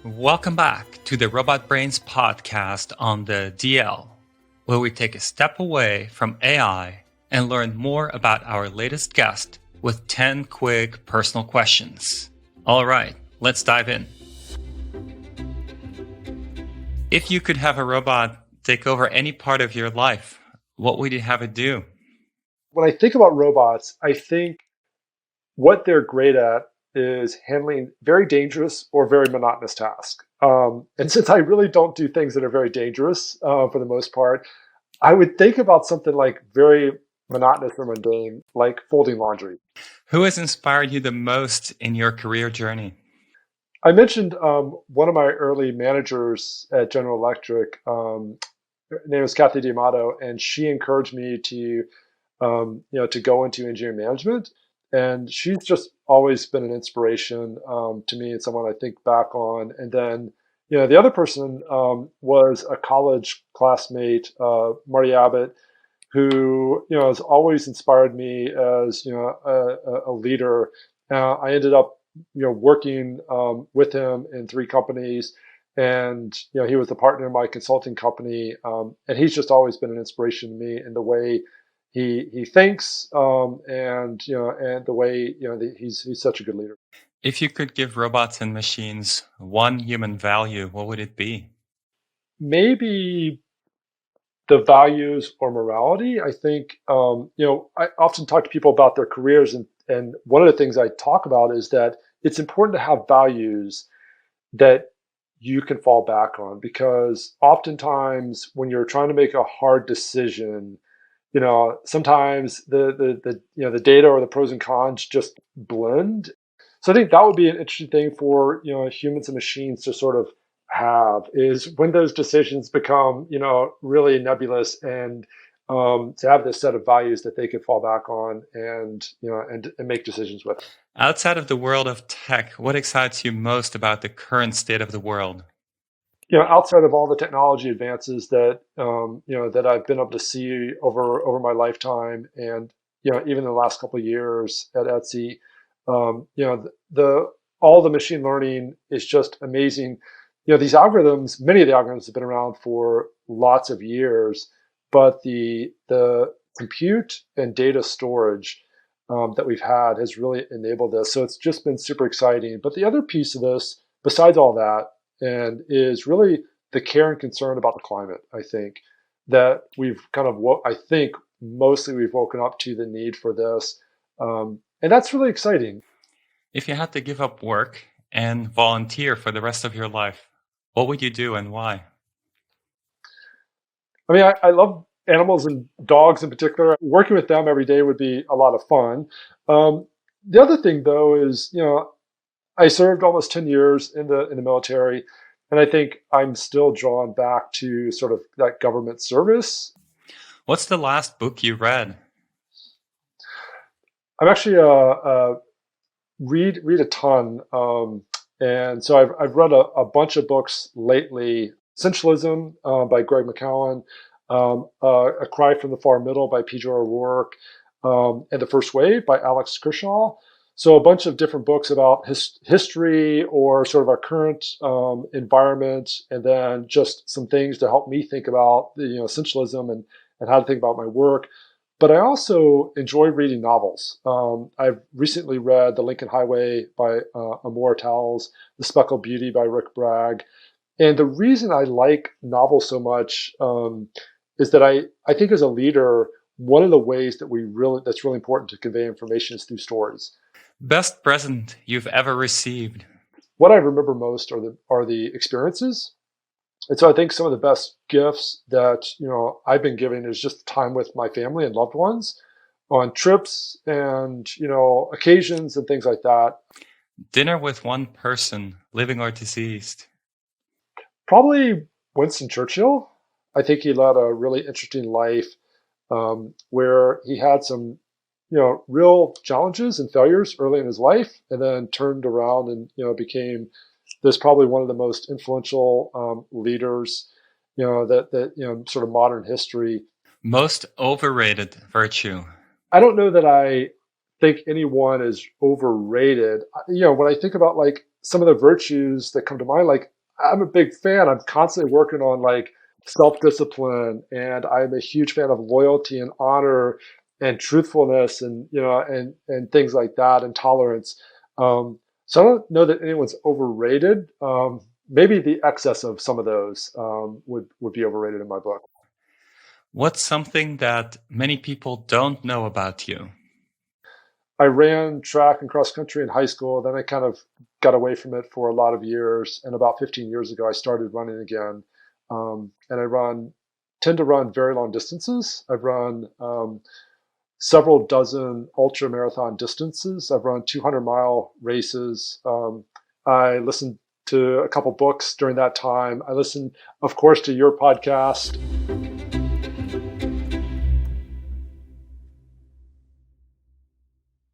Welcome back to the Robot Brains podcast on the DL, where we take a step away from AI and learn more about our latest guest with 10 quick personal questions. All right, let's dive in. If you could have a robot take over any part of your life, what would you have it do? When I think about robots, I think what they're great at is handling very dangerous or very monotonous tasks. And since I really don't do things that are very dangerous for the most part, I would think about something like very monotonous or mundane, like folding laundry. Who has inspired you the most in your career journey? I mentioned one of my early managers at General Electric. Her name was Kathy D'Amato, and she encouraged me to go into engineering management. And she's just always been an inspiration to me and someone I think back on. And then, the other person was a college classmate, Marty Abbott, who, has always inspired me as, a leader. I ended up, working with him in 3 companies. And, he was the partner in my consulting company. And he's just always been an inspiration to me in the way he thinks, and the way he's such a good leader. If you could give robots and machines one human value, what would it be? Maybe the values or morality. I think I often talk to people about their careers, and one of the things I talk about is that it's important to have values that you can fall back on, because oftentimes when you're trying to make a hard decision, sometimes the data or the pros and cons just blend. So I think that would be an interesting thing for humans and machines to sort of have, is when those decisions become really nebulous, and to have this set of values that they could fall back on and make decisions with. Outside of the world of tech, what excites you most about the current state of the world? Outside of all the technology advances that that I've been able to see over my lifetime, and even the last couple of years at Etsy, the all the machine learning is just amazing. These algorithms, many of the algorithms have been around for lots of years, but the compute and data storage that we've had has really enabled this. So it's just been super exciting. But the other piece of this, besides all that, and is really the care and concern about the climate. I think that we've kind of, mostly we've woken up to the need for this. And that's really exciting. If you had to give up work and volunteer for the rest of your life, what would you do and why? I mean, I love animals and dogs in particular. Working with them every day would be a lot of fun. The other thing, though, is, I served almost 10 years in the military, and I think I'm still drawn back to sort of that government service. What's the last book you read? I'm actually read a ton, and so I've read a bunch of books lately. Essentialism by Greg McCowan, A Cry from the Far Middle by Pieter Abbeel, and The First Wave by Alex Kershaw. So a bunch of different books about history or sort of our current environment, and then just some things to help me think about essentialism and how to think about my work. But I also enjoy reading novels. I've recently read The Lincoln Highway by Amor Towles, The Speckled Beauty by Rick Bragg. And the reason I like novels so much is that I think as a leader, one of the ways that that's really important to convey information is through stories. Best present you've ever received? What I remember most are the experiences. And so I think some of the best gifts that I've been given is just time with my family and loved ones on trips and occasions and things like that. Dinner with one person, living or deceased? Probably Winston Churchill. I think he led a really interesting life where he had some real challenges and failures early in his life, and then turned around and became this probably one of the most influential leaders that sort of modern history. Most overrated virtue? I don't know that I think anyone is overrated. When I think about like some of the virtues that come to mind, like I'm a big fan. I'm constantly working on like self-discipline, and I'm a huge fan of loyalty and honor and truthfulness, and and things like that, and tolerance. So I don't know that anyone's overrated. Maybe the excess of some of those would be overrated in my book. What's something that many people don't know about you? I ran track and cross country in high school. Then I kind of got away from it for a lot of years. And about 15 years ago, I started running again. And tend to run very long distances. I've run several dozen ultra marathon distances. I've run 200-mile races. I listened to a couple books during that time. I listened, of course, to your podcast.